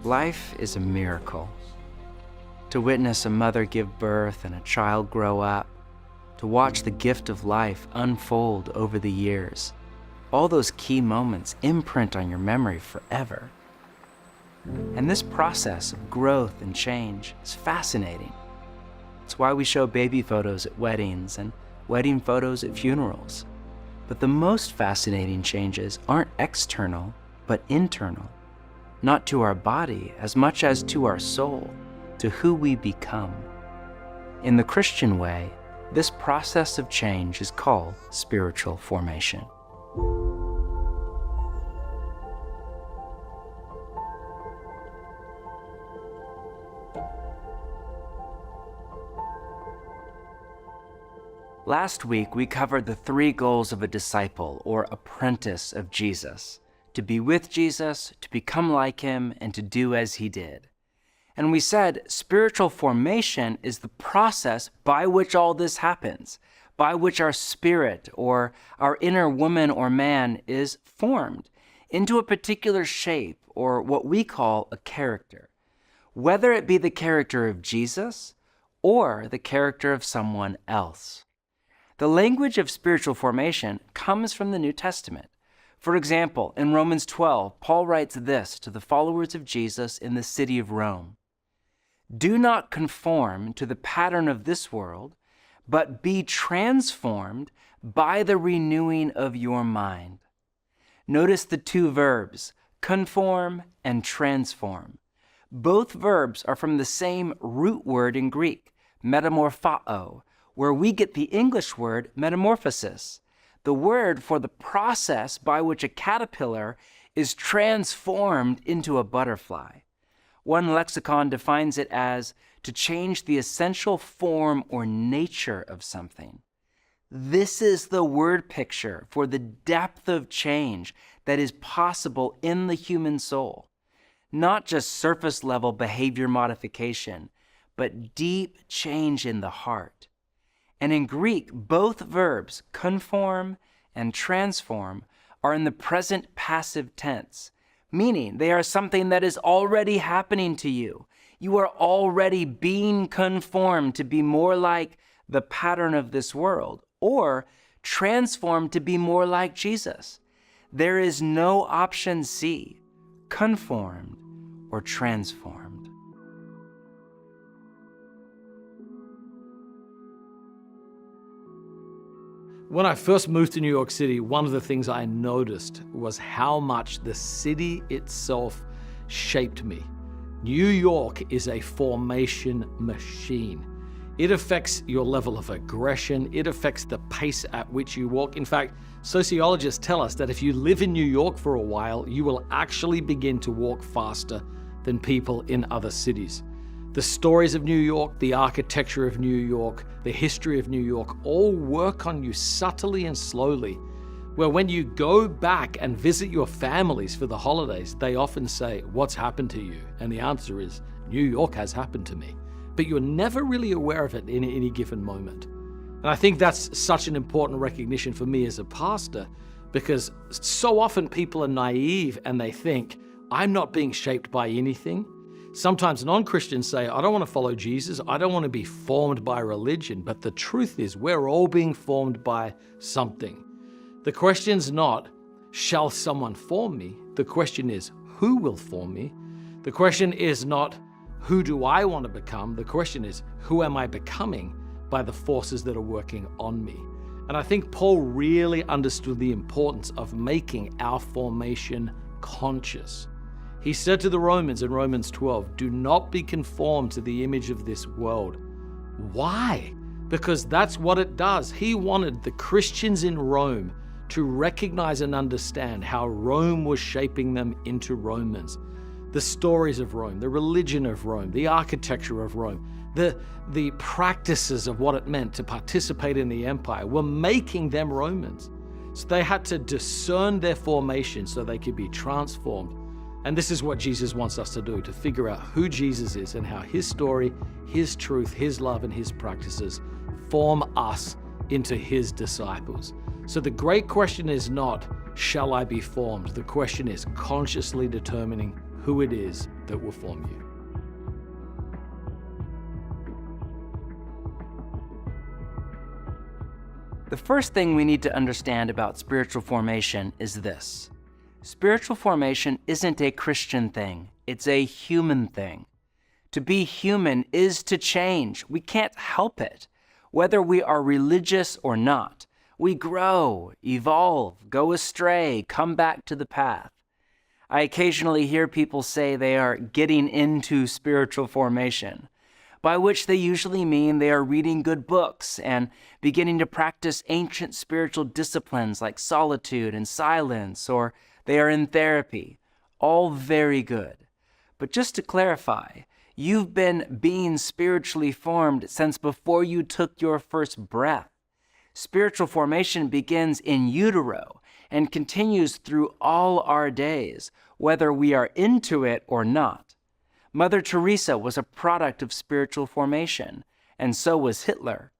Life is a miracle. To witness a mother give birth and a child grow up, to watch the gift of life unfold over the years, all those key moments imprint on your memory forever. And this process of growth and change is fascinating. It's why we show baby photos at weddings and wedding photos at funerals. But the most fascinating changes aren't external, but internal. Not to our body as much as to our soul, to who we become. In the Christian way, this process of change is called spiritual formation. Last week, we covered the 3 goals of a disciple or apprentice of Jesus: to be with Jesus, to become like him, and to do as he did. And we said spiritual formation is the process by which all this happens, by which our spirit or our inner woman or man is formed into a particular shape or what we call a character, whether it be the character of Jesus or the character of someone else. The language of spiritual formation comes from the New Testament. For example, in Romans 12, Paul writes this to the followers of Jesus in the city of Rome: "Do not conform to the pattern of this world, but be transformed by the renewing of your mind." Notice the 2 verbs, conform and transform. Both verbs are from the same root word in Greek, metamorphao, where we get the English word metamorphosis, the word for the process by which a caterpillar is transformed into a butterfly. One lexicon defines it as to change the essential form or nature of something. This is the word picture for the depth of change that is possible in the human soul. Not just surface level behavior modification, but deep change in the heart. And in Greek, both verbs, conform and transform, are in the present passive tense, meaning they are something that is already happening to you. You are already being conformed to be more like the pattern of this world, or transformed to be more like Jesus. There is no option C, conformed or transformed. When I first moved to New York City, one of the things I noticed was how much the city itself shaped me. New York is a formation machine. It affects your level of aggression. It affects the pace at which you walk. In fact, sociologists tell us that if you live in New York for a while, you will actually begin to walk faster than people in other cities. The stories of New York, the architecture of New York, the history of New York all work on you subtly and slowly, where when you go back and visit your families for the holidays, they often say, "What's happened to you?" And the answer is, "New York has happened to me." But you're never really aware of it in any given moment. And I think that's such an important recognition for me as a pastor, because so often people are naive and they think, I'm not being shaped by anything. Sometimes non-Christians say, I don't want to follow Jesus. I don't want to be formed by religion. But the truth is, we're all being formed by something. The question's not, shall someone form me? The question is, who will form me? The question is not, who do I want to become? The question is, who am I becoming by the forces that are working on me? And I think Paul really understood the importance of making our formation conscious. He said to the Romans in Romans 12, do not be conformed to the image of this world. Why? Because that's what it does. He wanted the Christians in Rome to recognize and understand how Rome was shaping them into Romans. The stories of Rome, the religion of Rome, the architecture of Rome, the practices of what it meant to participate in the empire were making them Romans. So they had to discern their formation so they could be transformed. And this is what Jesus wants us to do, to figure out who Jesus is and how his story, his truth, his love, and his practices form us into his disciples. So the great question is not, shall I be formed? The question is consciously determining who it is that will form you. The first thing we need to understand about spiritual formation is this. Spiritual formation isn't a Christian thing, it's a human thing. To be human is to change. We can't help it. Whether we are religious or not, we grow, evolve, go astray, come back to the path. I occasionally hear people say they are getting into spiritual formation, by which they usually mean they are reading good books and beginning to practice ancient spiritual disciplines like solitude and silence, or they are in therapy. All very good. But just to clarify, you've been being spiritually formed since before you took your first breath. Spiritual formation begins in utero and continues through all our days, whether we are into it or not. Mother Teresa was a product of spiritual formation, and so was Hitler.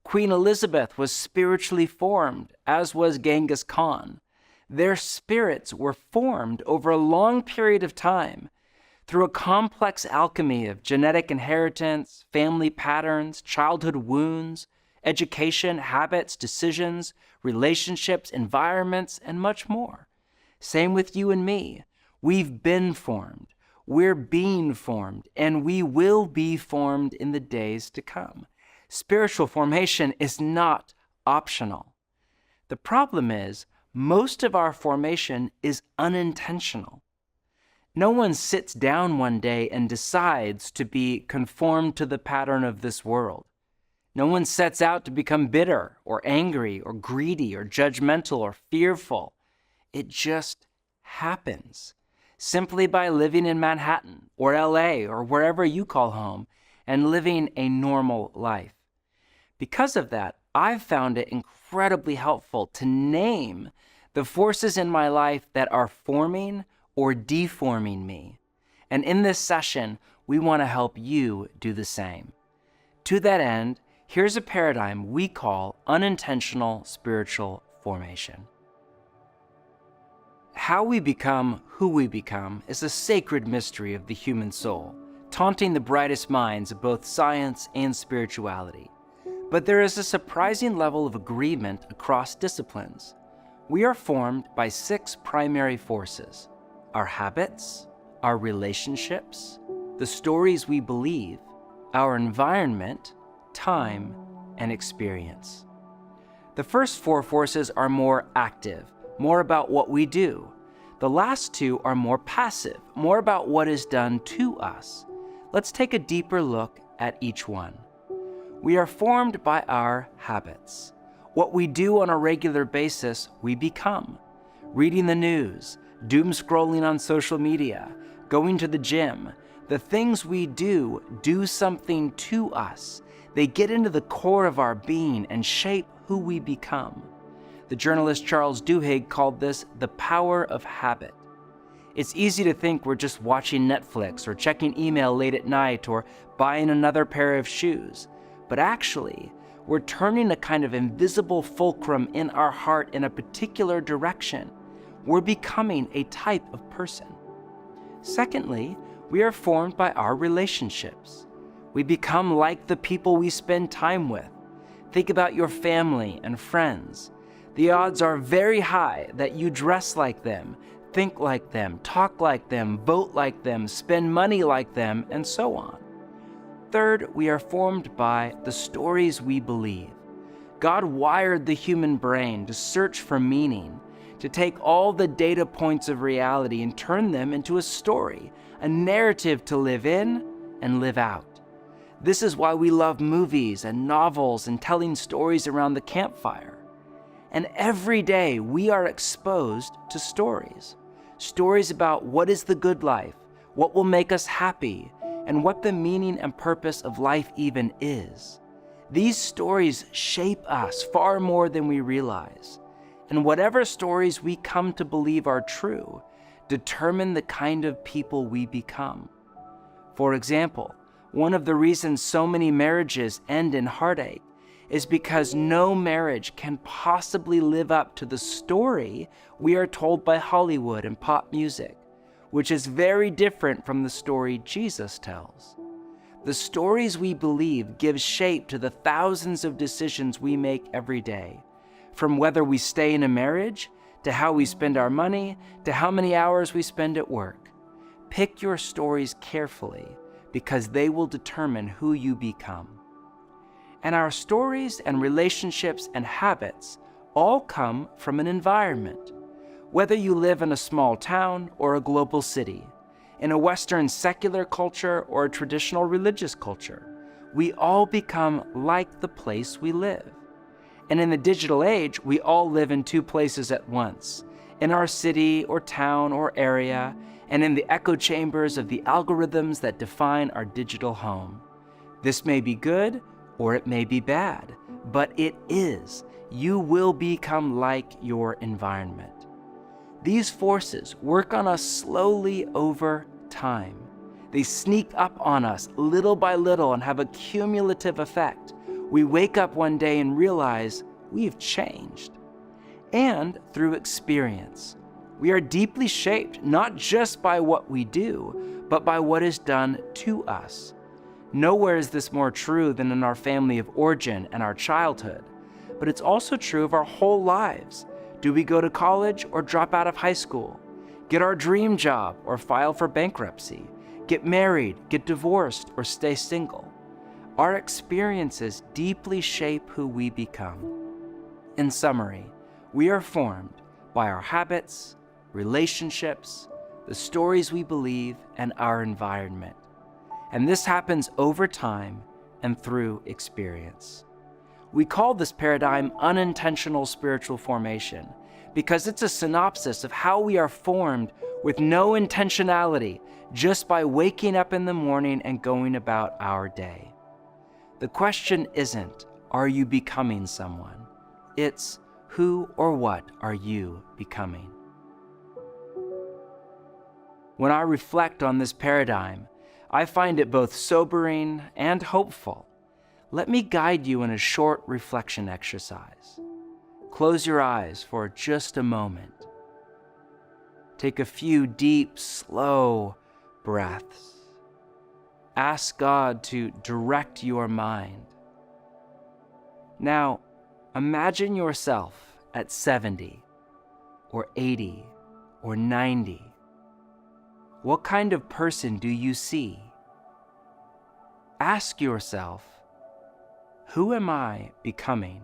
Queen Elizabeth was spiritually formed, as was Genghis Khan. Their spirits were formed over a long period of time through a complex alchemy of genetic inheritance, family patterns, childhood wounds, education, habits, decisions, relationships, environments, and much more. Same with you and me. We've been formed. We're being formed, and we will be formed in the days to come. Spiritual formation is not optional. The problem is, most of our formation is unintentional. No one sits down one day and decides to be conformed to the pattern of this world. No one sets out to become bitter or angry or greedy or judgmental or fearful. It just happens. Simply by living in Manhattan or LA or wherever you call home and living a normal life. Because of that, I've found it incredibly helpful to name the forces in my life that are forming or deforming me. And in this session, we want to help you do the same. To that end, here's a paradigm we call unintentional spiritual formation. How we become who we become is a sacred mystery of the human soul, taunting the brightest minds of both science and spirituality. But there is a surprising level of agreement across disciplines. We are formed by 6 primary forces: our habits, our relationships, the stories we believe, our environment, time, and experience. The first 4 forces are more active, more about what we do. The last 2 are more passive, more about what is done to us. Let's take a deeper look at each one. We are formed by our habits. What we do on a regular basis, we become. Reading the news, doom scrolling on social media, going to the gym, the things we do something to us. They get into the core of our being and shape who we become. The journalist Charles Duhigg called this the power of habit. It's easy to think we're just watching Netflix or checking email late at night or buying another pair of shoes. But actually, we're turning a kind of invisible fulcrum in our heart in a particular direction. We're becoming a type of person. Secondly, we are formed by our relationships. We become like the people we spend time with. Think about your family and friends. The odds are very high that you dress like them, think like them, talk like them, vote like them, spend money like them, and so on. Third, we are formed by the stories we believe. God wired the human brain to search for meaning, to take all the data points of reality and turn them into a story, a narrative to live in and live out. This is why we love movies and novels and telling stories around the campfire. And every day we are exposed to stories. Stories about what is the good life, what will make us happy, and what the meaning and purpose of life even is. These stories shape us far more than we realize. And whatever stories we come to believe are true, determine the kind of people we become. For example, one of the reasons so many marriages end in heartache is because no marriage can possibly live up to the story we are told by Hollywood and pop music. which is very different from the story Jesus tells. The stories we believe give shape to the thousands of decisions we make every day, from whether we stay in a marriage, to how we spend our money, to how many hours we spend at work. Pick your stories carefully, because they will determine who you become. And our stories and relationships and habits all come from an environment. Whether you live in a small town or a global city, in a Western secular culture or a traditional religious culture, we all become like the place we live. And in the digital age, we all live in two places at once, in our city or town or area, and in the echo chambers of the algorithms that define our digital home. This may be good or it may be bad, but it is. You will become like your environment. These forces work on us slowly over time. They sneak up on us little by little and have a cumulative effect. We wake up one day and realize we've changed. And through experience, we are deeply shaped not just by what we do, but by what is done to us. Nowhere is this more true than in our family of origin and our childhood, but it's also true of our whole lives. Do we go to college or drop out of high school? Get our dream job or file for bankruptcy? Get married, get divorced, or stay single? Our experiences deeply shape who we become. In summary, we are formed by our habits, relationships, the stories we believe, and our environment. And this happens over time and through experience. We call this paradigm unintentional spiritual formation because it's a synopsis of how we are formed with no intentionality, just by waking up in the morning and going about our day. The question isn't, are you becoming someone? It's, who or what are you becoming? When I reflect on this paradigm, I find it both sobering and hopeful. Let me guide you in a short reflection exercise. Close your eyes for just a moment. Take a few deep, slow breaths. Ask God to direct your mind. Now, imagine yourself at 70 or 80 or 90. What kind of person do you see? Ask yourself, who am I becoming?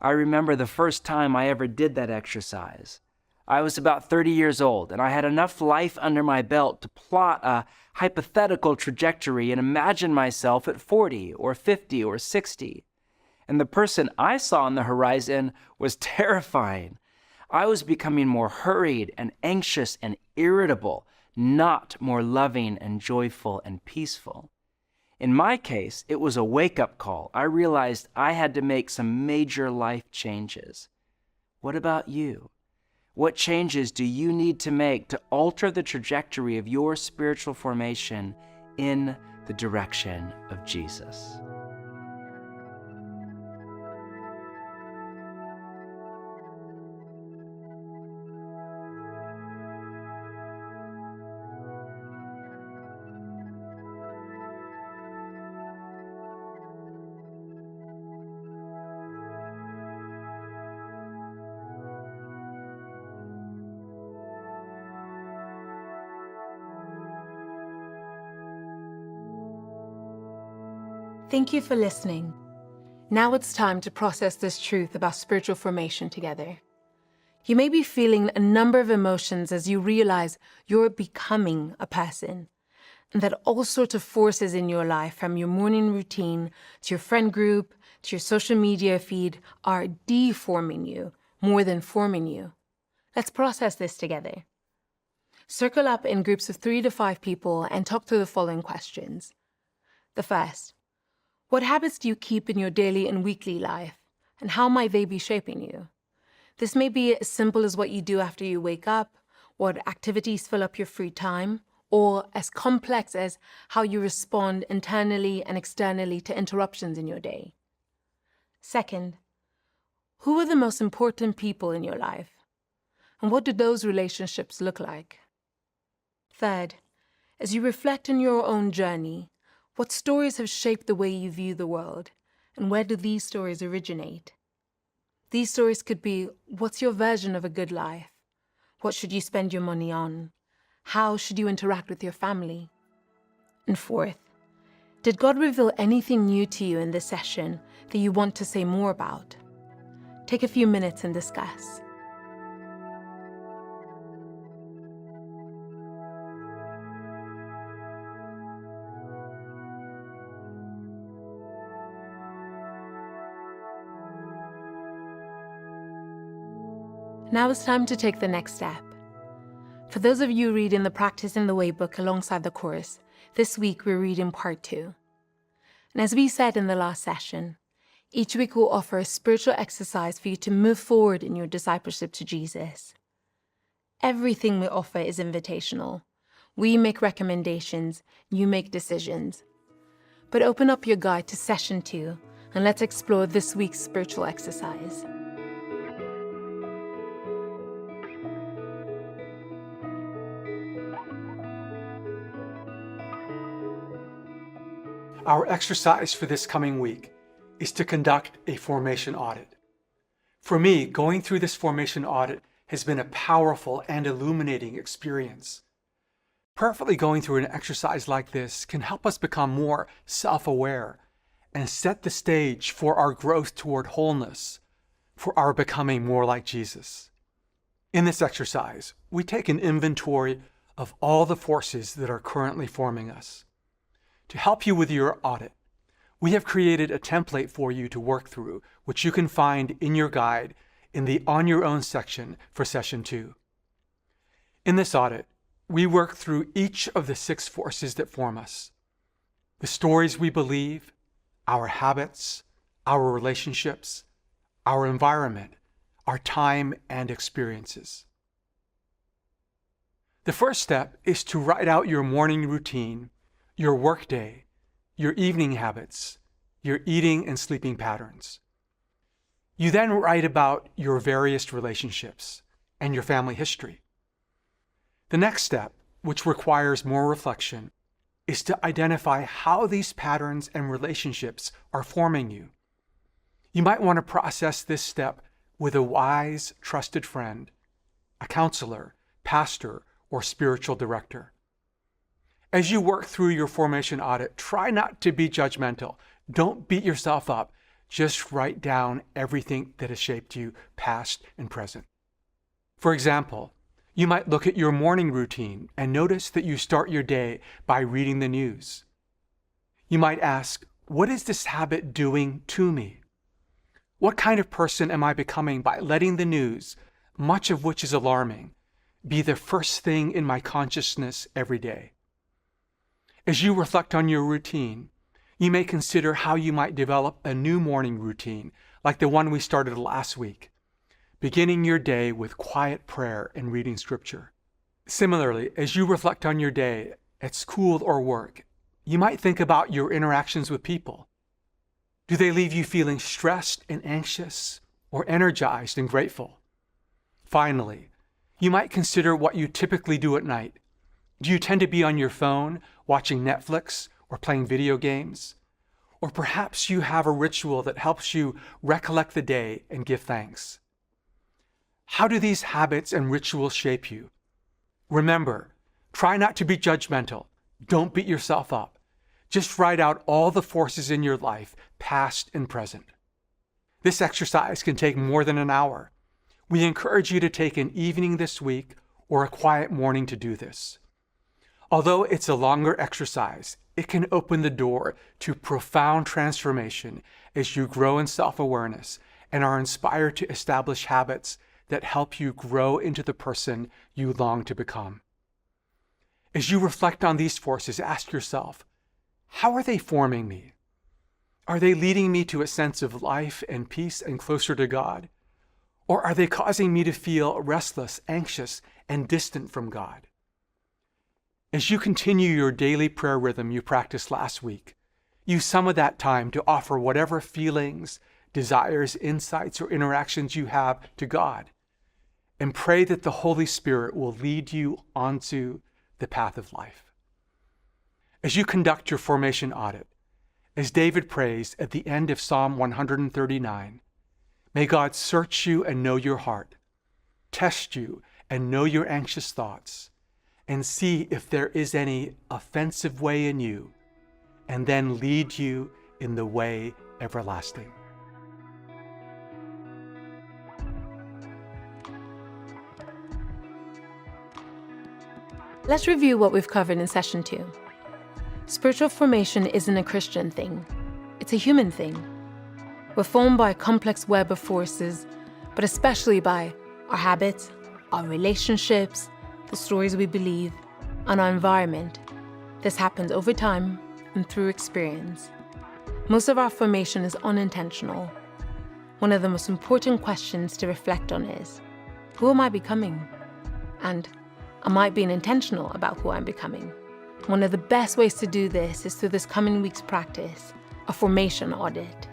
I remember the first time I ever did that exercise. I was about 30 years old, and I had enough life under my belt to plot a hypothetical trajectory and imagine myself at 40 or 50 or 60. And the person I saw on the horizon was terrifying. I was becoming more hurried and anxious and irritable, not more loving and joyful and peaceful. In my case, it was a wake-up call. I realized I had to make some major life changes. What about you? What changes do you need to make to alter the trajectory of your spiritual formation in the direction of Jesus? Thank you for listening. Now it's time to process this truth about spiritual formation together. You may be feeling a number of emotions as you realize you're becoming a person, and that all sorts of forces in your life, from your morning routine to your friend group to your social media feed, are deforming you more than forming you. Let's process this together. Circle up in groups of 3 to 5 people and talk through the following questions. The first: what habits do you keep in your daily and weekly life, and how might they be shaping you? This may be as simple as what you do after you wake up, what activities fill up your free time, or as complex as how you respond internally and externally to interruptions in your day? Second, who are the most important people in your life? And what do those relationships look like? Third, as you reflect on your own journey, what stories have shaped the way you view the world, and where do these stories originate? These stories could be, what's your version of a good life? What should you spend your money on? How should you interact with your family? And fourth, did God reveal anything new to you in this session that you want to say more about? Take a few minutes and discuss. Now it's time to take the next step. For those of you reading the Practicing the Way book alongside the course, this week we're reading part 2. And as we said in the last session, each week we'll offer a spiritual exercise for you to move forward in your discipleship to Jesus. Everything we offer is invitational. We make recommendations, you make decisions. But open up your guide to session 2 and let's explore this week's spiritual exercise. Our exercise for this coming week is to conduct a formation audit. For me, going through this formation audit has been a powerful and illuminating experience. Perfectly going through an exercise like this can help us become more self-aware and set the stage for our growth toward wholeness, for our becoming more like Jesus. In this exercise, we take an inventory of all the forces that are currently forming us. To help you with your audit, we have created a template for you to work through, which you can find in your guide in the On Your Own section for Session 2. In this audit, we work through each of the 6 forces that form us: the stories we believe, our habits, our relationships, our environment, our time and experiences. The first step is to write out your morning routine, your workday, your evening habits, your eating and sleeping patterns. You then write about your various relationships and your family history. The next step, which requires more reflection, is to identify how these patterns and relationships are forming you. You might want to process this step with a wise, trusted friend, a counselor, pastor, or spiritual director. As you work through your formation audit, try not to be judgmental. Don't beat yourself up. Just write down everything that has shaped you, past and present. For example, you might look at your morning routine and notice that you start your day by reading the news. You might ask, what is this habit doing to me? What kind of person am I becoming by letting the news, much of which is alarming, be the first thing in my consciousness every day? As you reflect on your routine, you may consider how you might develop a new morning routine, like the one we started last week, beginning your day with quiet prayer and reading scripture. Similarly, as you reflect on your day at school or work, you might think about your interactions with people. Do they leave you feeling stressed and anxious, or energized and grateful? Finally, you might consider what you typically do at night. Do you tend to be on your phone, watching Netflix, or playing video games? Or perhaps you have a ritual that helps you recollect the day and give thanks. How do these habits and rituals shape you? Remember, try not to be judgmental. Don't beat yourself up. Just write out all the forces in your life, past and present. This exercise can take more than an hour. We encourage you to take an evening this week or a quiet morning to do this. Although it's a longer exercise, it can open the door to profound transformation as you grow in self-awareness and are inspired to establish habits that help you grow into the person you long to become. As you reflect on these forces, ask yourself, how are they forming me? Are they leading me to a sense of life and peace and closer to God? Or are they causing me to feel restless, anxious, and distant from God? As you continue your daily prayer rhythm you practiced last week, use some of that time to offer whatever feelings, desires, insights, or interactions you have to God, and pray that the Holy Spirit will lead you onto the path of life. As you conduct your formation audit, as David prays at the end of Psalm 139, may God search you and know your heart, test you and know your anxious thoughts, and see if there is any offensive way in you, and then lead you in the way everlasting. Let's review what we've covered in session 2. Spiritual formation isn't a Christian thing. It's a human thing. We're formed by a complex web of forces, but especially by our habits, our relationships, the stories we believe, and our environment. This happens over time and through experience. Most of our formation is unintentional. One of the most important questions to reflect on is, who am I becoming? And am I being intentional about who I'm becoming? One of the best ways to do this is through this coming week's practice, a formation audit.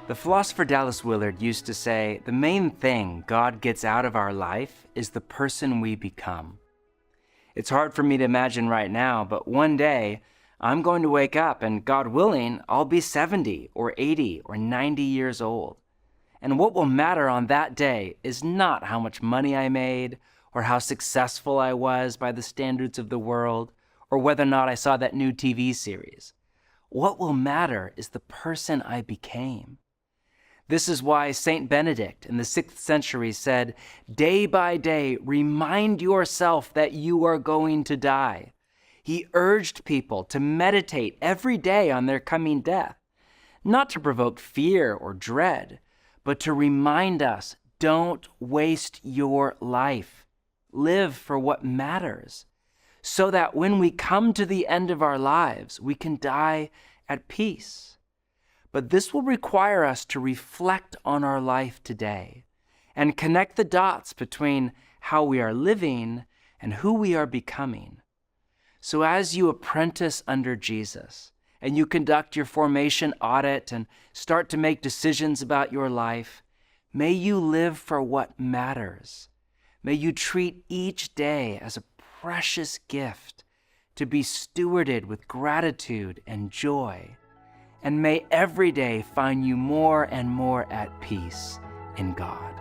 The philosopher Dallas Willard used to say, the main thing God gets out of our life is the person we become. It's hard for me to imagine right now, but one day I'm going to wake up and, God willing, I'll be 70 or 80 or 90 years old. And what will matter on that day is not how much money I made or how successful I was by the standards of the world or whether or not I saw that new TV series. What will matter is the person I became. This is why Saint Benedict in the 6th century said, day by day, remind yourself that you are going to die. He urged people to meditate every day on their coming death, not to provoke fear or dread, but to remind us, don't waste your life. Live for what matters, so that when we come to the end of our lives, we can die at peace. But this will require us to reflect on our life today and connect the dots between how we are living and who we are becoming. So as you apprentice under Jesus and you conduct your formation audit and start to make decisions about your life, may you live for what matters. May you treat each day as a precious gift to be stewarded with gratitude and joy. And may every day find you more and more at peace in God.